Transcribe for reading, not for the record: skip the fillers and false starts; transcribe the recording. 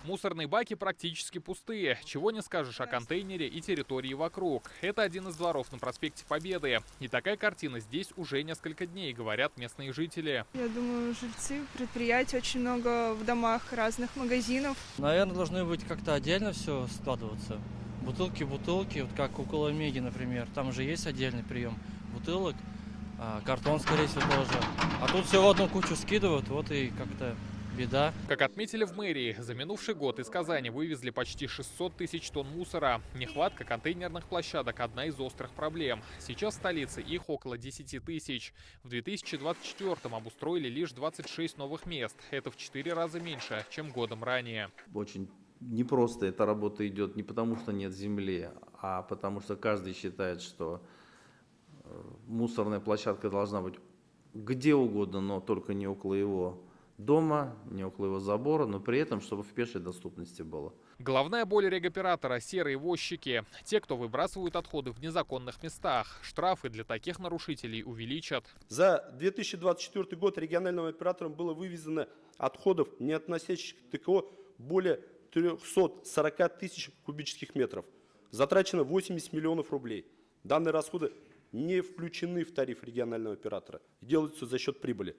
Мусорные баки практически пустые. Чего не скажешь о контейнере и территории вокруг. Это один из дворов на проспекте Победы. И такая картина здесь уже несколько дней, говорят местные жители. Я думаю, жильцы предприятий, очень много в домах разных магазинов. Наверное, должны быть как-то отдельно все складываться. Бутылки, вот как около Меги, например. Там же есть отдельный прием бутылок, картон, скорее всего, тоже. А тут все в одну кучу скидывают, вот и как-то беда. Как отметили в мэрии, за минувший год из Казани вывезли почти 600 тысяч тонн мусора. Нехватка контейнерных площадок – одна из острых проблем. Сейчас в столице их около 10 тысяч. В 2024-м обустроили лишь 26 новых мест. Это в 4 раза меньше, чем годом ранее. Очень непросто эта работа идет не потому, что нет земли, а потому что каждый считает, что мусорная площадка должна быть где угодно, но только не около его дома, не около его забора, но при этом, чтобы в пешей доступности было. Главная боль регоператора – серые возчики. Те, кто выбрасывают отходы в незаконных местах. Штрафы для таких нарушителей увеличат. За 2024 год региональным операторам было вывезено отходов, не относящихся к ТКО, более 340 тысяч кубических метров. Затрачено 80 миллионов рублей. Данные расходы не включены в тариф регионального оператора. Делаются за счет прибыли.